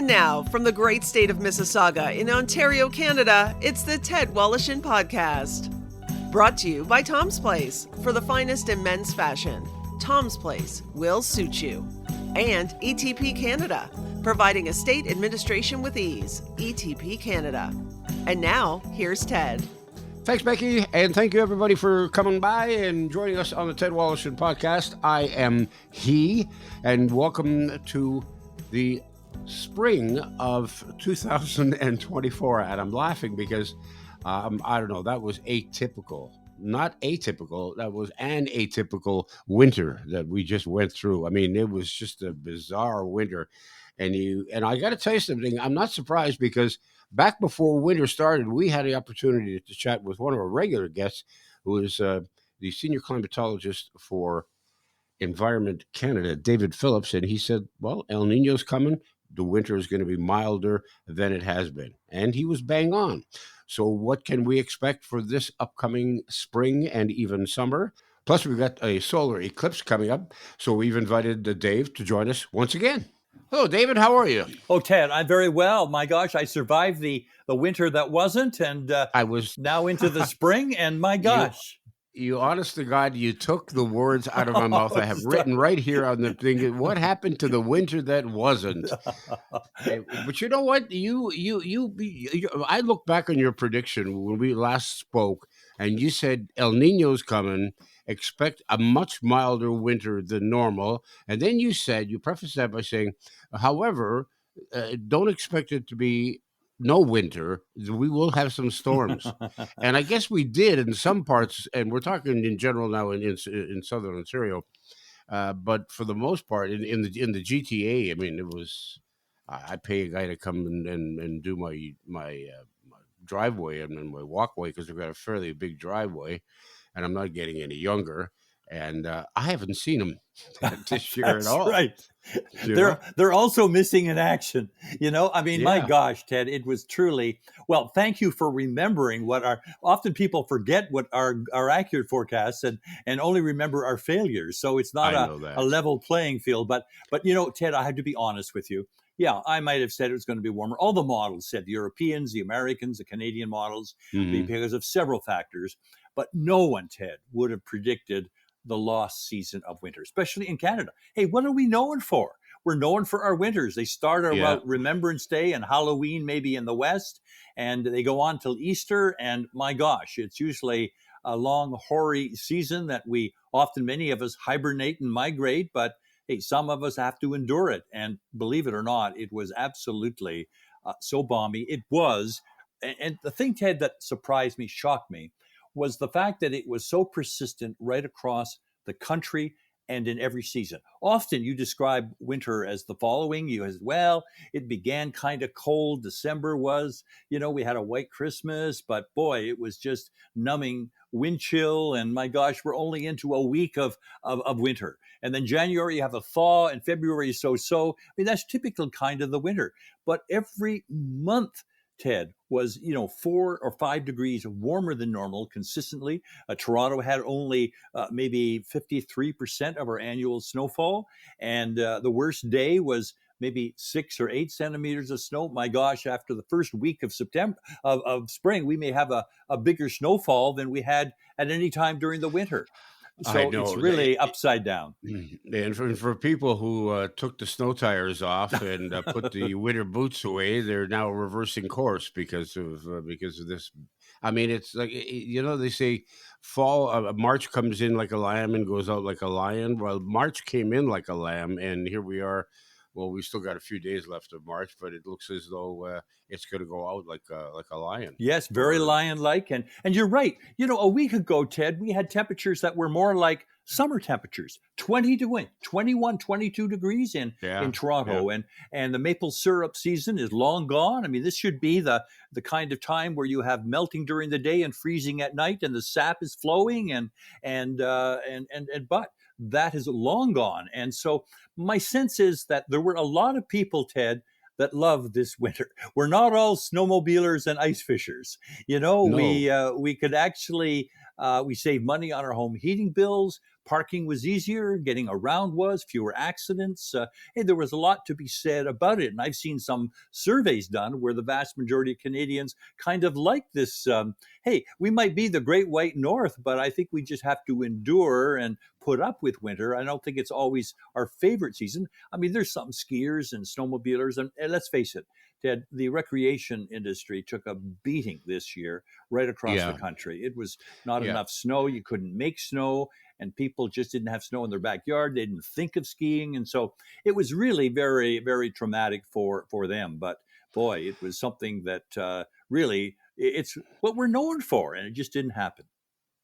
And now, from the great state of Mississauga in Ontario, Canada, it's the Ted Wallachin Podcast. Brought to you by Tom's Place. For the finest in men's fashion, Tom's Place will suit you. And ETP Canada, providing estate administration with ease. ETP Canada. And now, here's Ted. Thanks, Becky, and thank you, everybody, for coming by and joining us on the Ted Wallachin Podcast. I am he, and welcome to the spring of 2024. And I'm laughing because, I don't know, that was atypical. Not atypical, that was an atypical winter that we just went through. I mean, it was just a bizarre winter. And I got to tell you something, I'm not surprised because back before winter started, we had the opportunity to chat with one of our regular guests, who is the senior climatologist for Environment Canada, David Phillips. And he said, well, El Niño's coming. The winter is going to be milder than it has been. And he was bang on. So what can we expect for this upcoming spring and even summer? Plus, we've got a solar eclipse coming up. So we've invited Dave to join us once again. Hello, David. How are you? Oh, Ted, I'm very well. My gosh, I survived the winter that wasn't, and I was now into the spring, and my gosh. You honest to God, you took the words out of my mouth. I have written right here on the thing, what happened to the winter that wasn't? But you know what? I look back on your prediction when we last spoke, and you said El Niño's coming. Expect a much milder winter than normal. And then you prefaced that by saying, however, don't expect it to be no winter. We will have some storms. And I guess we did in some parts, and we're talking in general now in southern Ontario. But for the most part, in the GTA, I mean, it was, I pay a guy to come and do my driveway and my walkway because we've got a fairly big driveway. And I'm not getting any younger, and I haven't seen them this year at all. Right. They're also missing in action. You know, I mean, Yeah. My gosh, Ted, it was truly, well, thank you for remembering often people forget what our accurate forecasts and only remember our failures. So it's not a level playing field. But you know, Ted, I have to be honest with you. Yeah, I might have said it was going to be warmer. All the models said, the Europeans, the Americans, the Canadian models, because of several factors. But no one, Ted, would have predicted the lost season of winter, especially in Canada. Hey, what are we known for? We're known for our winters. They start about Remembrance Day and Halloween, maybe in the West, and they go on till Easter. And my gosh, it's usually a long, hoary season that many of us hibernate and migrate, but hey, some of us have to endure it. And believe it or not, it was absolutely so balmy. It was. And the thing, Ted, that surprised me, shocked me, was the fact that it was so persistent right across the country and in every season. Often you describe winter as the following. It began kind of cold. December was, we had a white Christmas, but boy, it was just numbing wind chill. And my gosh, we're only into a week of winter. And then January, you have a thaw, and February is so. I mean, that's typical kind of the winter. But every month, Ted, was 4 or 5 degrees warmer than normal consistently. Toronto had only maybe 53% of our annual snowfall, and the worst day was maybe 6 or 8 centimeters of snow. My gosh, after the first week of September of spring, we may have a bigger snowfall than we had at any time during the winter. So it's really upside down. And for people who took the snow tires off and put the winter boots away, they're now reversing course because of this. I mean, it's like, they say fall, March comes in like a lamb and goes out like a lion. Well, March came in like a lamb, and here we are. Well, we still got a few days left of March, but it looks as though it's going to go out like a lion. Yes, very lion-like. And you're right. A week ago, Ted, we had temperatures that were more like summer temperatures, 21, 22 degrees in Toronto. Yeah. And the maple syrup season is long gone. I mean, this should be the kind of time where you have melting during the day and freezing at night, and the sap is flowing but that is long gone. And so my sense is that there were a lot of people, Ted, that love this winter. We're not all snowmobilers and ice fishers. No. We could actually We saved money on our home heating bills. Parking was easier. Getting around was fewer accidents. Hey, there was a lot to be said about it. And I've seen some surveys done where the vast majority of Canadians kind of like this. Hey, we might be the Great White North, but I think we just have to endure and put up with winter. I don't think it's always our favorite season. I mean, there's some skiers and snowmobilers, and let's face it, Ted, the recreation industry took a beating this year right across the country. It was not enough snow. You couldn't make snow, and people just didn't have snow in their backyard. They didn't think of skiing. And so it was really very, very traumatic for them. But boy, it was something that really, it's what we're known for, and it just didn't happen.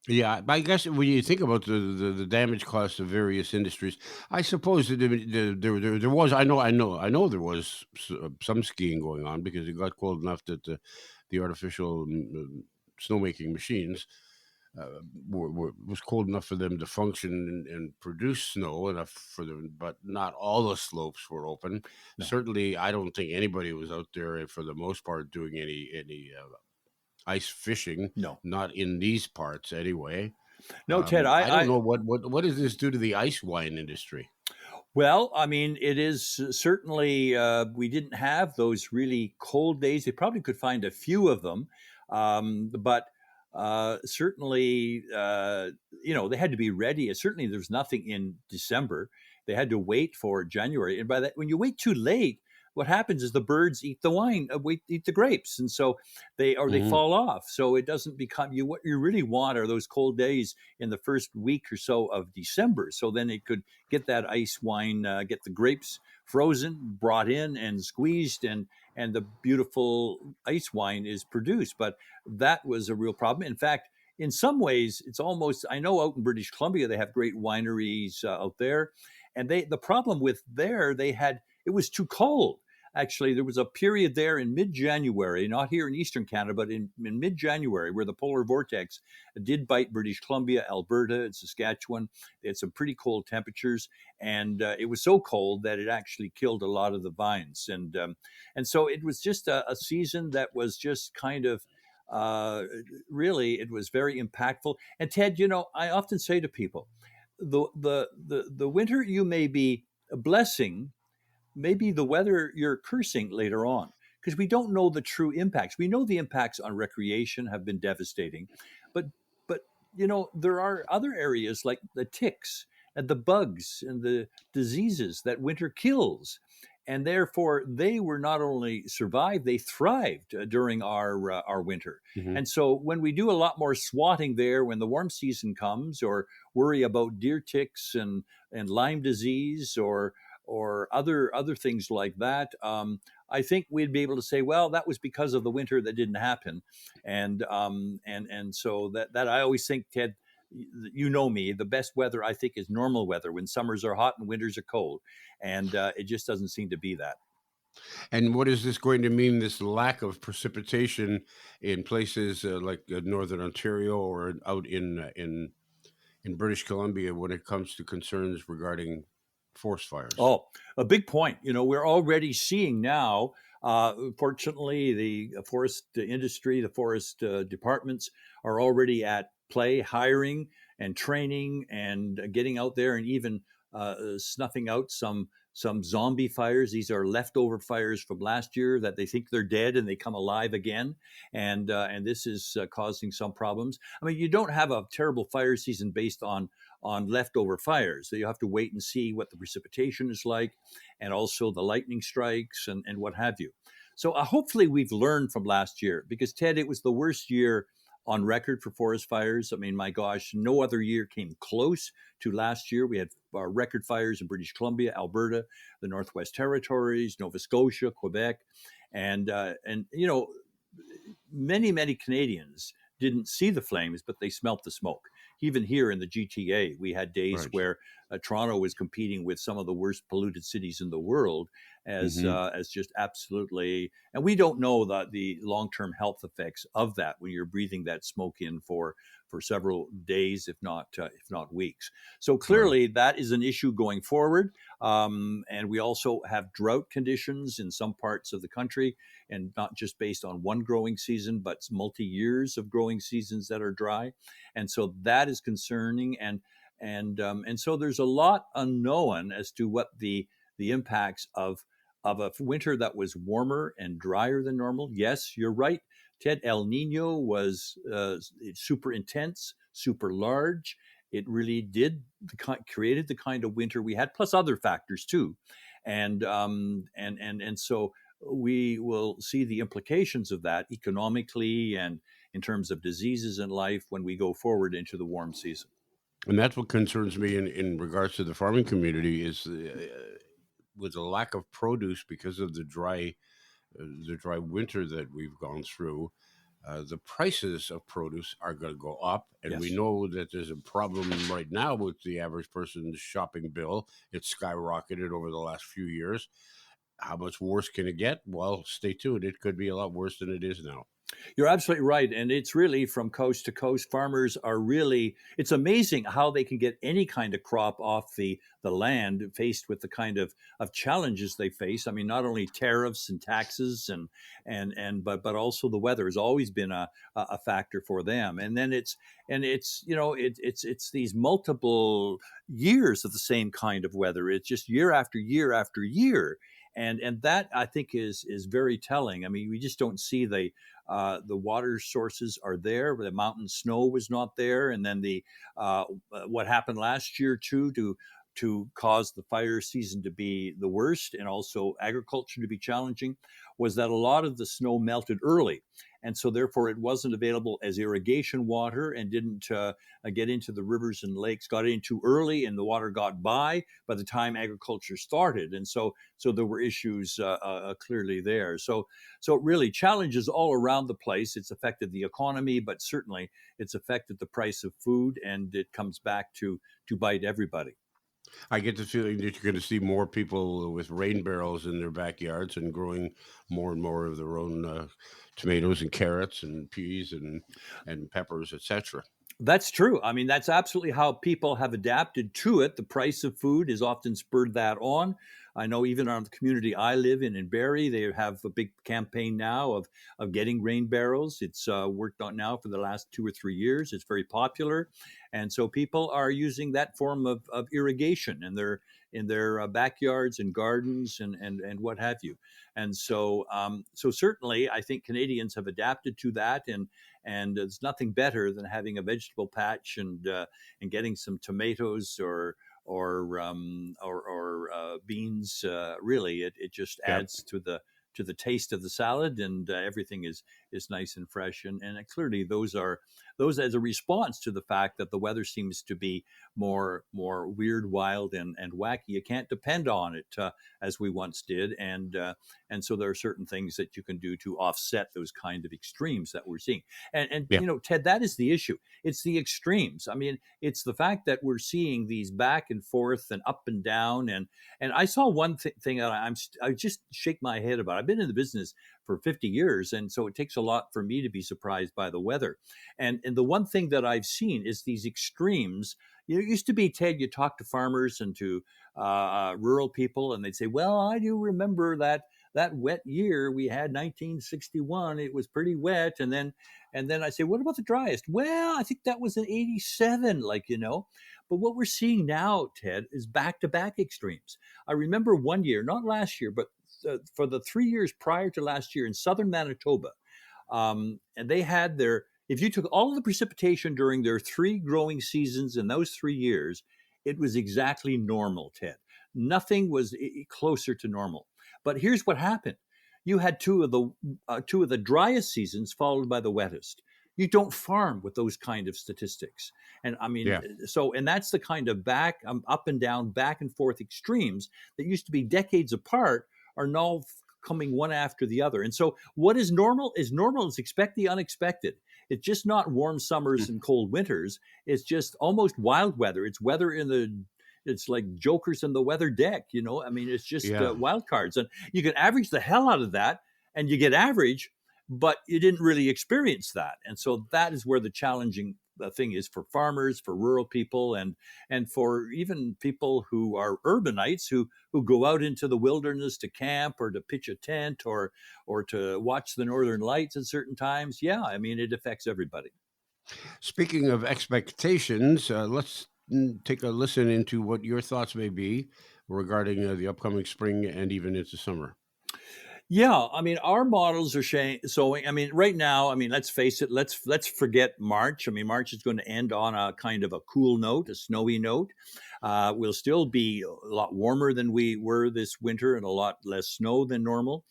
Yeah, I guess when you think about the damage caused to various industries, I suppose that there was I know there was some skiing going on because it got cold enough that the artificial snowmaking machines was cold enough for them to function and produce snow enough for them, but not all the slopes were open. No. Certainly, I don't think anybody was out there for the most part doing any ice fishing. No, not in these parts anyway. No, Ted, I don't know what does this do to the ice wine industry? Well, I mean, it is certainly, we didn't have those really cold days. They probably could find a few of them, but certainly, they had to be ready. Certainly, there's nothing in December. They had to wait for January. And by that, when you wait too late, what happens is the birds eat the wine, eat the grapes, and so they fall off. So it doesn't become you. What you really want are those cold days in the first week or so of December. So then it could get that ice wine, get the grapes frozen, brought in, and squeezed, and the beautiful ice wine is produced. But that was a real problem. In fact, in some ways, it's almost, I know out in British Columbia they have great wineries out there, and the problem with it was too cold. Actually, there was a period there in mid-January, not here in Eastern Canada, but in mid-January, where the polar vortex did bite British Columbia, Alberta, and Saskatchewan. They had some pretty cold temperatures, and it was so cold that it actually killed a lot of the vines. And so it was just a season that was just kind of really, it was very impactful. And Ted, I often say to people, the winter you may be blessing, maybe the weather you're cursing later on, because we don't know the true impacts. We know the impacts on recreation have been devastating, but there are other areas like the ticks and the bugs and the diseases that winter kills, and therefore they were not only survived, they thrived during our winter. Mm-hmm. And so when we do a lot more swatting there when the warm season comes, or worry about deer ticks and Lyme disease or other things like that, I think we'd be able to say, well, that was because of the winter that didn't happen, and so that I always think, Ted, me, the best weather I think is normal weather when summers are hot and winters are cold, and it just doesn't seem to be that. And what is this going to mean? This lack of precipitation in places like northern Ontario or out in British Columbia when it comes to concerns regarding forest fires? Oh, a big point. We're already seeing now, fortunately, the forest industry, the forest departments are already at play, hiring and training and getting out there and even snuffing out some zombie fires. These are leftover fires from last year that they think they're dead and they come alive again. And this is causing some problems. I mean, you don't have a terrible fire season based on leftover fires. So you have to wait and see what the precipitation is like, and also the lightning strikes and what have you. So hopefully we've learned from last year, because Ted, it was the worst year on record for forest fires. I mean, my gosh, no other year came close to last year. We had record fires in British Columbia, Alberta, the Northwest Territories, Nova Scotia, Quebec, and many Canadians didn't see the flames, but they smelt the smoke. Even here in the GTA, we had days where Toronto was competing with some of the worst polluted cities in the world, as just absolutely. And we don't know the long-term health effects of that when you're breathing that smoke in for several days, if not weeks. So clearly, that is an issue going forward. And we also have drought conditions in some parts of the country, and not just based on one growing season, but multi-years of growing seasons that are dry. And so that is concerning. And so there's a lot unknown as to what the impacts of a winter that was warmer and drier than normal. Yes, you're right, Ted. El Nino was super intense, super large. It really created the kind of winter we had, plus other factors too, and so we will see the implications of that economically and in terms of diseases in life when we go forward into the warm season. And that's what concerns me in regards to the farming community is with the lack of produce because of the dry winter that we've gone through. The prices of produce are going to go up, and Yes. we know that there's a problem right now with the average person's shopping bill. It's skyrocketed over the last few years. How much worse can it get? Well, stay tuned. It could be a lot worse than it is now. You're absolutely right. And it's really from coast to coast. Farmers are really, it's amazing how they can get any kind of crop off the land faced with the kind of challenges they face. I mean, not only tariffs and taxes but also the weather has always been a factor for them. And then it's these multiple years of the same kind of weather. It's just year after year after year. And that, I think, is very telling. I mean, we just don't see the water sources are there, but the mountain snow was not there. And then what happened last year too to cause the fire season to be the worst and also agriculture to be challenging was that a lot of the snow melted early. And so therefore it wasn't available as irrigation water and didn't get into the rivers and lakes, got in too early, and the water got by the time agriculture started. And so there were issues clearly there. So really challenges all around the place. It's affected the economy, but certainly it's affected the price of food, and it comes back to bite everybody. I get the feeling that you're going to see more people with rain barrels in their backyards and growing more and more of their own tomatoes and carrots and peas and peppers, etc. That's true. I mean, that's absolutely how people have adapted to it. The price of food has often spurred that on. I know even on the community I live in Barrie, they have a big campaign now of getting rain barrels. It's worked on now for the last 2 or 3 years. It's very popular. And so people are using that form of irrigation in their backyards and gardens and what have you. And so certainly I think Canadians have adapted to that, and there's nothing better than having a vegetable patch and getting some tomatoes or beans. Really, it just adds to the taste of the salad, and everything is nice and fresh. And clearly, those as a response to the fact that the weather seems to be more weird, wild, and wacky. You can't depend on it as we once did, and so there are certain things that you can do to offset those kind of extremes that we're seeing. And Ted, that is the issue. It's the extremes. I mean, it's the fact that we're seeing these back and forth and up and down. And I saw one thing that I just shake my head about. I've been in the business for 50 years, and so it takes a lot for me to be surprised by the weather. And the one thing that I've seen is these extremes. It used to be, Ted, you talk to farmers and to rural people, and they'd say, well, I do remember that wet year we had 1961. It was pretty wet. And then I say, what about the driest? Well, I think that was in 87, But what we're seeing now, Ted, is back-to-back extremes. I remember one year, not last year, but for the 3 years prior to last year in southern Manitoba, and they had if you took all of the precipitation during their 3 growing seasons in those 3 years, it was exactly normal, Ted. Nothing was closer to normal. But here's what happened. You had two of the driest seasons followed by the wettest. You don't farm with those kind of statistics. And I mean, and that's the kind of up and down, back and forth extremes that used to be decades apart are now coming one after the other. And so what is normal is expect the unexpected. It's just not warm summers and cold winters. It's just almost wild weather. It's weather in it's like jokers in the weather deck. I mean, it's just wild cards, and you can average the hell out of that, and you get average, but you didn't really experience that. And so that is where the challenging thing is for farmers, for rural people, and for even people who are urbanites who go out into the wilderness to camp or to pitch a tent or to watch the northern lights at certain times. Yeah, I mean, it affects everybody. Speaking of expectations, let's take a listen into what your thoughts may be regarding the upcoming spring and even into summer. Yeah, I mean, our models are showing. I mean, right now, I mean, let's face it. Let's forget March. I mean, March is going to end on a kind of a cool note, a snowy note. We'll still be a lot warmer than we were this winter, and a lot less snow than normal.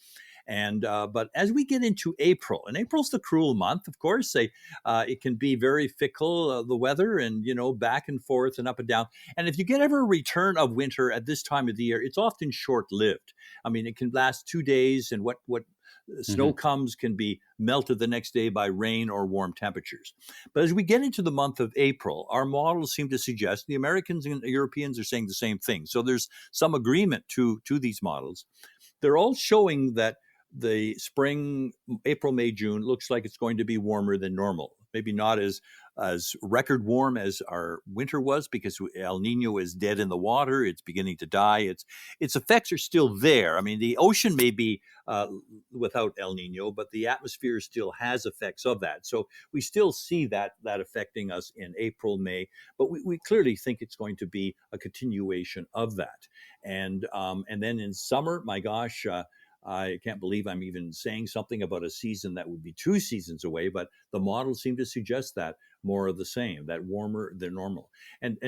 And but as we get into April, and April's the cruel month, of course, it can be very fickle, the weather, and back and forth and up and down. And if you get ever a return of winter at this time of the year, it's often short-lived. I mean, it can last 2 days, and what snow comes can be melted the next day by rain or warm temperatures. But as we get into the month of April, our models seem to suggest, the Americans and the Europeans are saying the same thing. So there's some agreement to these models. They're all showing that the spring, April, May, June, looks like it's going to be warmer than normal. Maybe not as record warm as our winter was, because El Nino is dead in the water. It's beginning to die. Its effects are still there. I mean, the ocean may be without El Nino, but the atmosphere still has effects of that. So we still see that affecting us in April, May, but we clearly think it's going to be a continuation of that. And then in summer, my gosh, I can't believe I'm even saying something about a season that would be 2 seasons away, but the models seem to suggest that more of the same, that warmer than normal. And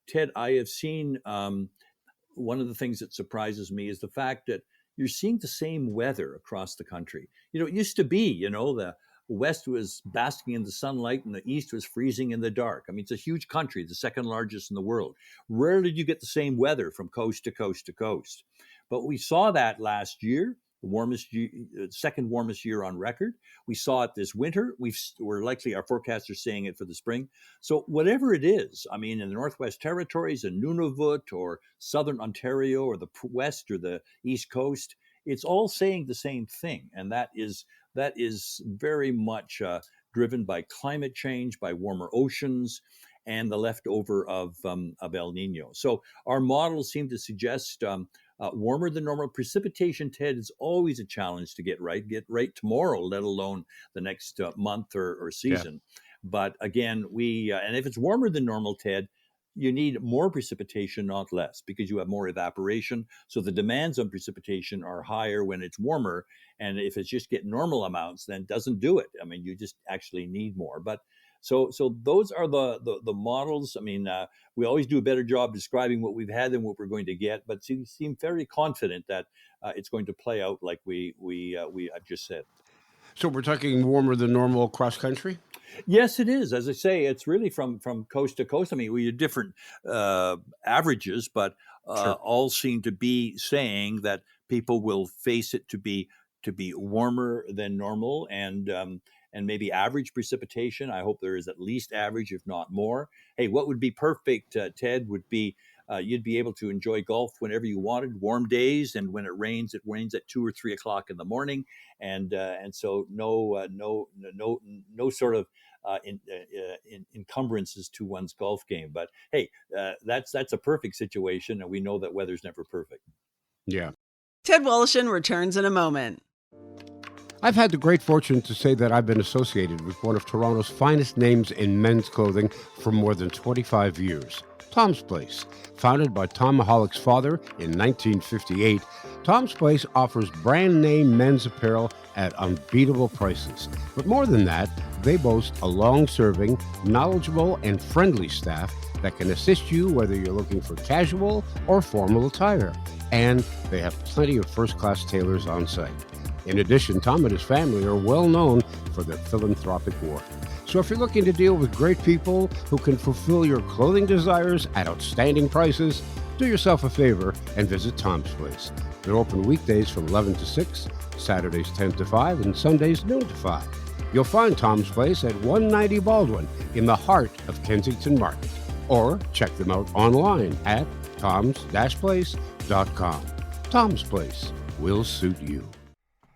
Ted, I have seen one of the things that surprises me is the fact that you're seeing the same weather across the country. It used to be, the West was basking in the sunlight and the East was freezing in the dark. I mean, it's a huge country, the second largest in the world. Rarely do you get the same weather from coast to coast to coast. But we saw that last year, the second warmest year on record. We saw it this winter. We're likely, our forecasts are saying it for the spring. So whatever it is, I mean, in the Northwest Territories, in Nunavut or Southern Ontario or the West or the East Coast, it's all saying the same thing. And that is very much driven by climate change, by warmer oceans, and the leftover of El Nino. So our models seem to suggest warmer than normal precipitation. Ted, is always a challenge to get right tomorrow, let alone the next month or season. Yeah. But again, and if it's warmer than normal, Ted, you need more precipitation, not less, because you have more evaporation. So the demands on precipitation are higher when it's warmer. And if it's just getting normal amounts, then it doesn't do it. I mean, you just actually need more. But so those are the models. I mean, we always do a better job describing what we've had than what we're going to get, but you seem very confident that it's going to play out like I've just said. So we're talking warmer than normal across country? Yes, it is. As I say, it's really from coast to coast. I mean, we have different averages, but sure, all seem to be saying that people will face it to be warmer than normal, and maybe average precipitation. I hope there is at least average, if not more. Hey, what would be perfect, Ted, would be you'd be able to enjoy golf whenever you wanted, warm days, and when it rains at 2 or 3 o'clock in the morning, and so no sort of encumbrances to one's golf game. But hey, that's a perfect situation, and we know that weather's never perfect. Yeah. Ted Woloshyn returns in a moment. I've had the great fortune to say that I've been associated with one of Toronto's finest names in men's clothing for more than 25 years. Tom's Place. Founded by Tom Mahalik father in 1958, Tom's Place offers brand name men's apparel at unbeatable prices. But more than that, they boast a long-serving, knowledgeable, and friendly staff that can assist you whether you're looking for casual or formal attire. And they have plenty of first-class tailors on site. In addition, Tom and his family are well known for their philanthropic work. So if you're looking to deal with great people who can fulfill your clothing desires at outstanding prices, do yourself a favor and visit Tom's Place. They're open weekdays from 11 to 6, Saturdays 10 to 5, and Sundays noon to 5. You'll find Tom's Place at 190 Baldwin in the heart of Kensington Market. or check them out online at toms-place.com. Tom's Place will suit you.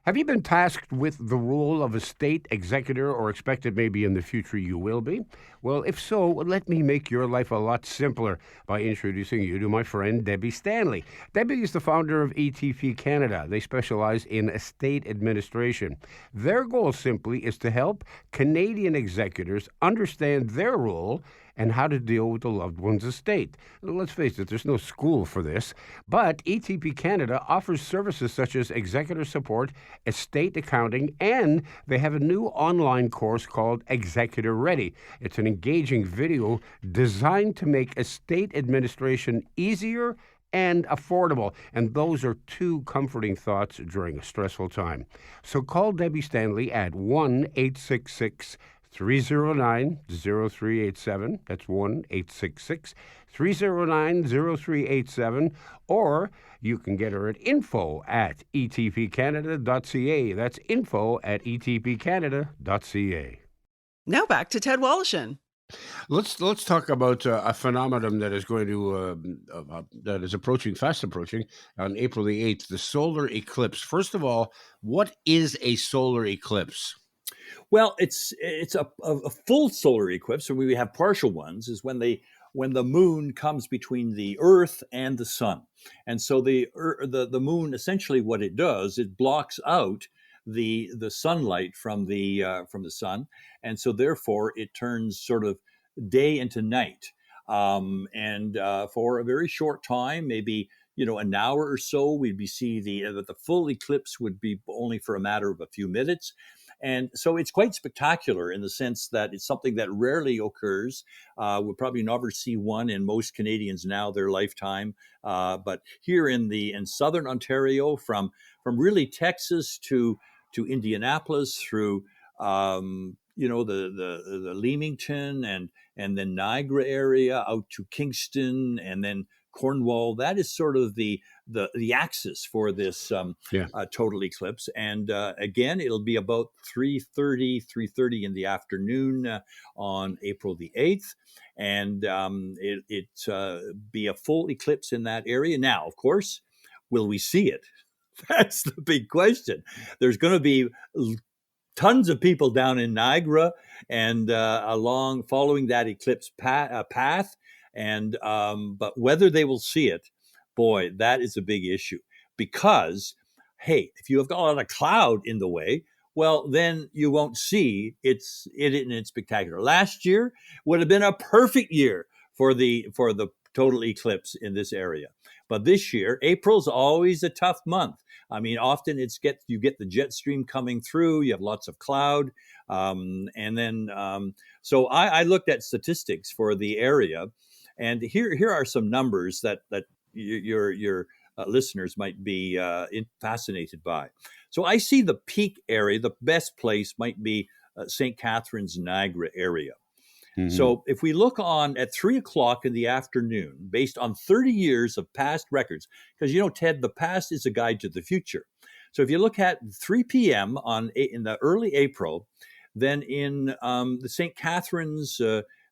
Have you been tasked with the role of a state executor or expected maybe in the future you will be? Well, if so, let me make your life a lot simpler by introducing you to my friend Debbie Stanley. Debbie is the founder of ETP Canada. They specialize in estate administration. Their goal simply is to help Canadian executors understand their role and how to deal with the loved one's estate. Let's face it, there's no school for this, but ETP Canada offers services such as executor support, estate accounting, and they have a new online course called Executor Ready. It's an engaging video designed to make estate administration easier and affordable. And those are two comforting thoughts during a stressful time. So call Debbie Stanley at 1-866-309-0387. That's 1-866-309-0387. Or you can get her at info@etpcanada.ca. That's info@etpcanada.ca. Now back to Ted Wallachin. Let's talk about a phenomenon that is going to that is fast approaching on April the 8th, the solar eclipse. First of all, what is a solar eclipse? Well, it's a full solar eclipse, or we have partial ones, is when the moon comes between the Earth and the sun, and so the moon, essentially what it does, it blocks out the sunlight from the sun, and so therefore it turns sort of day into night, and for a very short time, maybe an hour or so, we'd see the full eclipse would be only for a matter of a few minutes. And so it's quite spectacular in the sense that it's something that rarely occurs. We'll probably never see one in most Canadians now their lifetime. But here in southern Ontario, from really Texas to Indianapolis through the Leamington and then Niagara area out to Kingston and then Cornwall, that is sort of the axis for this total eclipse. And again, it'll be about 3:30 in the afternoon on April the 8th. And it be a full eclipse in that area. Now, of course, will we see it? That's the big question. There's going to be tons of people down in Niagara and following that eclipse path. And but whether they will see it, boy, that is a big issue. Because, hey, if you have got a lot of cloud in the way, well, then you won't see it in its spectacular. Last year would have been a perfect year for the total eclipse in this area. But this year, April's always a tough month. I mean, often you get the jet stream coming through. You have lots of cloud, and then so I looked at statistics for the area, and here are some numbers that your listeners might be fascinated by. So I see the peak area, the best place might be St. Catharines, Niagara area. Mm-hmm. So if we look on at 3:00 in the afternoon, based on 30 years of past records, because Ted, the past is a guide to the future. So if you look at 3 p.m. in the early April, then in the St. Catharines,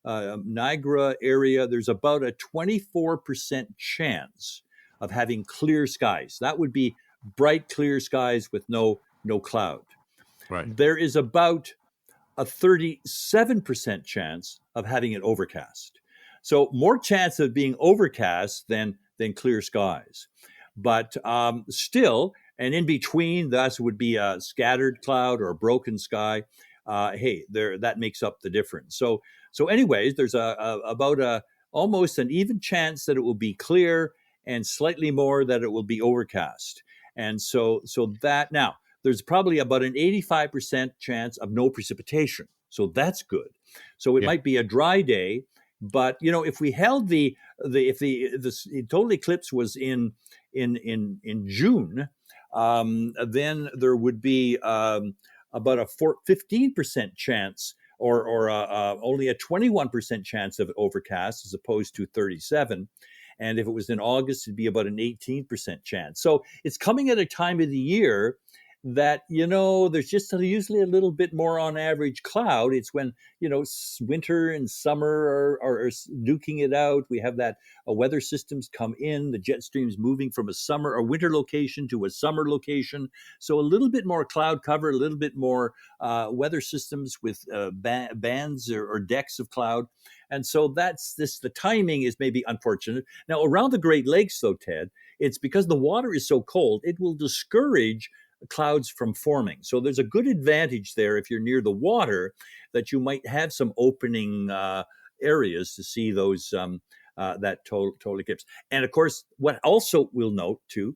Niagara area, there's about a 24% chance of having clear skies. That would be bright, clear skies with no cloud. Right. There is about a 37% chance of having it overcast. So more chance of being overcast than clear skies. But still, and in between, that would be a scattered cloud or a broken sky. That makes up the difference. So anyways, there's about almost an even chance that it will be clear and slightly more that it will be overcast. And so that now, there's probably about an 85% chance of no precipitation. So that's good. So it might be a dry day, but if we held if the total eclipse was in June, then there would be about a 15% chance or only a 21% chance of overcast as opposed to 37. And if it was in August, it'd be about an 18% chance. So it's coming at a time of the year that, there's just usually a little bit more on average cloud. It's when, winter and summer are duking it out. We have that weather systems come in, the jet streams moving from a winter location to a summer location. So a little bit more cloud cover, a little bit more weather systems with bands or decks of cloud. And so the timing is maybe unfortunate. Now, around the Great Lakes, though, Ted, it's because the water is so cold, it will discourage clouds from forming. So there's a good advantage there if you're near the water, that you might have some opening areas to see those that total eclipse. And of course, what also we'll note too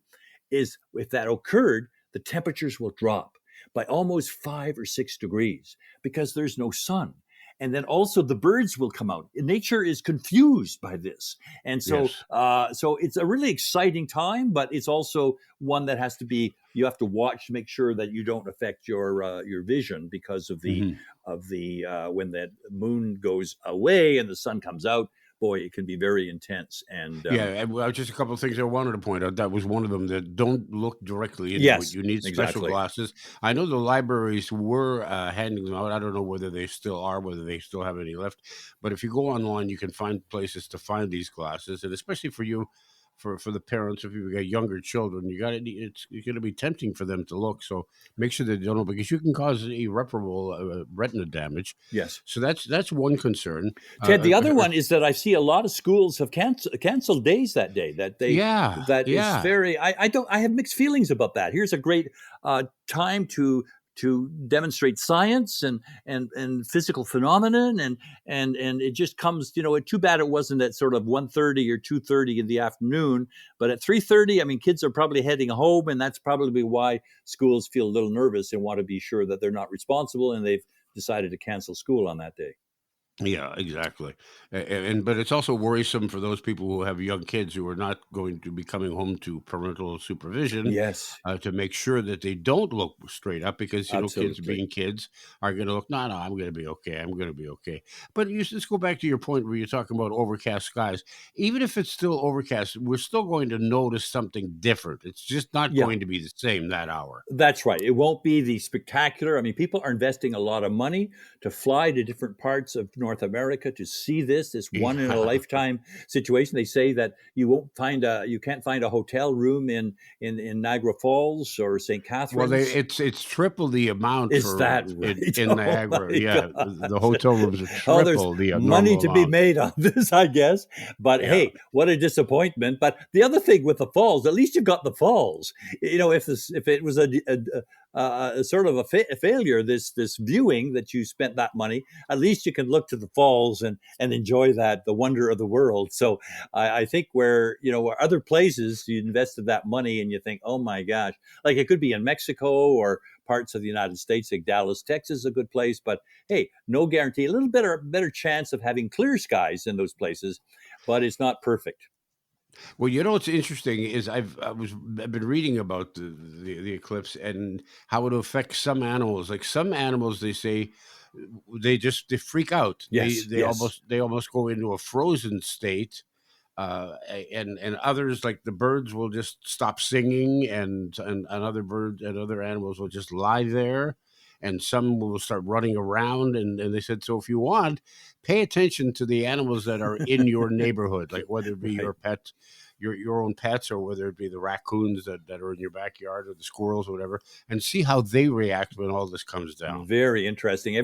is if that occurred, the temperatures will drop by almost 5 or 6 degrees because there's no sun. And then also the birds will come out. Nature is confused by this, and so so it's a really exciting time. But it's also one that you have to watch to make sure that you don't affect your vision because of the when that moon goes away and the sun comes out. Boy, it can be very intense. And just a couple of things I wanted to point out. That was one of them, that don't look directly into it. You need special glasses. I know the libraries were handing them out. I don't know whether they still are, whether they still have any left. But if you go online, you can find places to find these glasses, and especially for you. For the parents, if you've got younger children, it's going to be tempting for them to look. So make sure they don't know, because you can cause irreparable retina damage. Yes. So that's one concern. Ted, the other one is that I see a lot of schools have canceled days that day. Is very. I have mixed feelings about that. Here's a great time to demonstrate science and physical phenomenon, and it just comes, too bad it wasn't at sort of 1:30 or 2:30 in the afternoon, but at 3:30, I mean, kids are probably heading home, and that's probably why schools feel a little nervous and want to be sure that they're not responsible, and they've decided to cancel school on that day. Yeah, exactly. But it's also worrisome for those people who have young kids who are not going to be coming home to parental supervision. Yes. To make sure that they don't look straight up, because kids being kids are going to look, no, I'm going to be okay. I'm going to be okay. But let's go back to your point where you're talking about overcast skies. Even if it's still overcast, we're still going to notice something different. It's just not going to be the same that hour. That's right. It won't be the spectacular. I mean, people are investing a lot of money to fly to different parts of North America to see this one in a lifetime situation. They say that you can't find a hotel room in Niagara Falls or St. Catharines. Well, it's triple the amount. Is that right? In Niagara? The hotel rooms are triple the money to amount. Be made on this, I guess. But hey, what a disappointment! But the other thing with the falls, at least you got the falls. If it was a sort of a failure, this viewing that you spent that money, at least you can look to the falls and enjoy the wonder of the world. So I think where other places you invested that money and you think, oh my gosh, like it could be in Mexico or parts of the United States, like Dallas, Texas is a good place, but hey, no guarantee. A little better chance of having clear skies in those places, but it's not perfect. Well, what's interesting is I've been reading about the eclipse and how it affects some animals. Like some animals, they say they freak out. Yes, they almost go into a frozen state. And others, like the birds, will just stop singing, and other birds and other animals will just lie there, and some will start running around. And they said, so if you want, pay attention to the animals that are in your neighborhood, like whether it be your pet, your own pets, or whether it be the raccoons that are in your backyard, or the squirrels or whatever, and see how they react when all this comes down. Very interesting.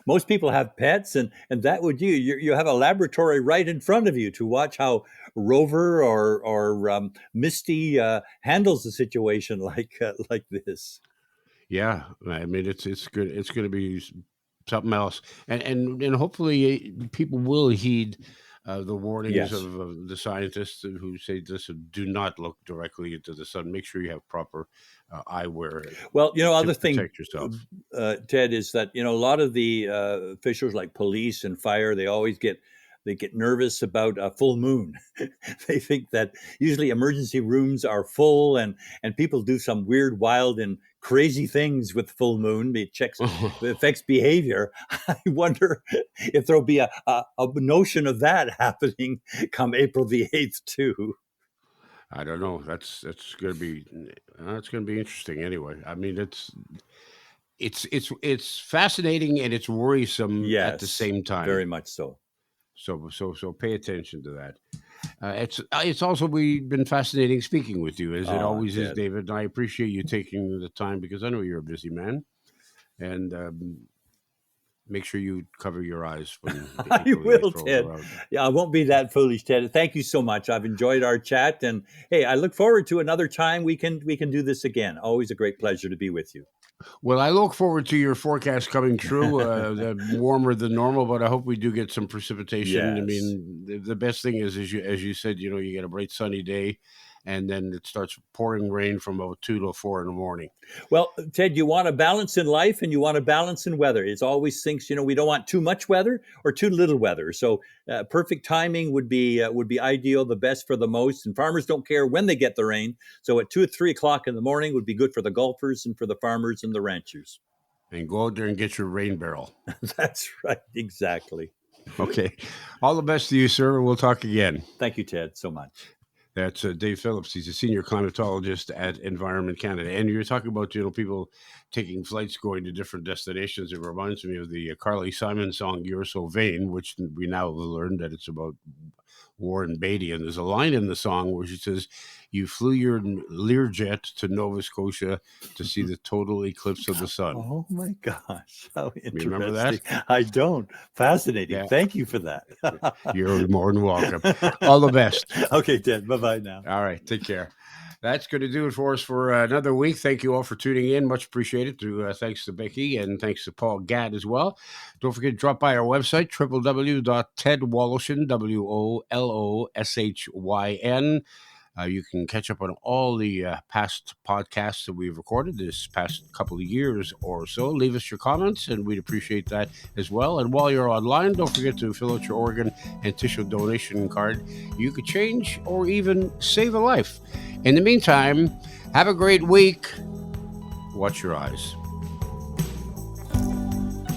Most people have pets, and that would you have a laboratory right in front of you to watch how Rover or Misty handles the situation like this. Yeah, I mean it's good. It's going to be something else, and hopefully people will heed the warnings of the scientists who say, listen, do not look directly into the sun. Make sure you have proper eyewear. Well, other thing, protect yourself. Ted, is that a lot of the officials like police and fire, they get nervous about a full moon. They think that usually emergency rooms are full, and people do some weird, wild, and crazy things with full moon. It affects behavior. I wonder if there'll be a notion of that happening come April the 8th too. I don't know. That's going to be interesting anyway. I mean, it's fascinating and it's worrisome at the Yes, same time. very much so. So pay attention to that. It's also been fascinating speaking with you, as it always is, David. And I appreciate you taking the time because I know you're a busy man, and make sure you cover your eyes when I will, Ted. Yeah, I won't be that foolish, Ted. Thank you so much. I've enjoyed our chat, and hey, I look forward to another time we can do this again. Always a great pleasure to be with you. Well, I look forward to your forecast coming true, warmer than normal, but I hope we do get some precipitation. Yes. I mean, the best thing is, as you said, you get a bright sunny day, and then it starts pouring rain from about 2 to 4 in the morning. Well, Ted, you want a balance in life and you want a balance in weather. It's always thinks, we don't want too much weather or too little weather. So perfect timing would be ideal, the best for the most. And farmers don't care when they get the rain. So at 2 or 3 o'clock in the morning would be good for the golfers and for the farmers and the ranchers. And go out there and get your rain barrel. That's right. Exactly. Okay. All the best to you, sir. We'll talk again. Thank you, Ted, so much. That's Dave Phillips. He's a senior climatologist at Environment Canada. And you're talking about, people taking flights going to different destinations. It reminds me of the Carly Simon song, You're So Vain, which we now have learned that it's about Warren Beatty. And there's a line in the song where she says, you flew your Learjet to Nova Scotia to see the total eclipse of the sun. Oh, my gosh. How interesting. You remember that? I don't. Fascinating. Yeah. Thank you for that. You're more than welcome. All the best. Okay, Ted. Bye-bye now. All right. Take care. That's going to do it for us for another week. Thank you all for tuning in. Much appreciated. Thanks to Becky and thanks to Paul Gatt as well. Don't forget to drop by our website, www.tedwoloshin, WOLOSHYN. You can catch up on all the past podcasts that we've recorded this past couple of years or so. Leave us your comments, and we'd appreciate that as well. And while you're online, don't forget to fill out your organ and tissue donation card. You could change or even save a life. In the meantime, have a great week. Watch your eyes.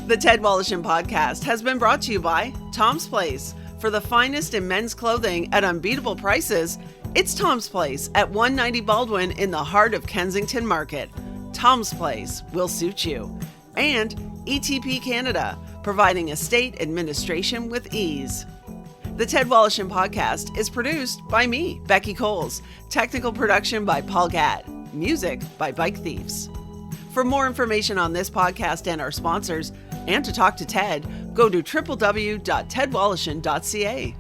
The Ted Woloshyn Podcast has been brought to you by Tom's Place. For the finest in men's clothing at unbeatable prices, it's Tom's Place at 190 Baldwin in the heart of Kensington Market. Tom's Place will suit you. And ETP Canada, providing estate administration with ease. The Ted Woloshyn Podcast is produced by me, Becky Coles. Technical production by Paul Gatt. Music by Bike Thieves. For more information on this podcast and our sponsors, and to talk to Ted, go to www.tedwoloshyn.ca.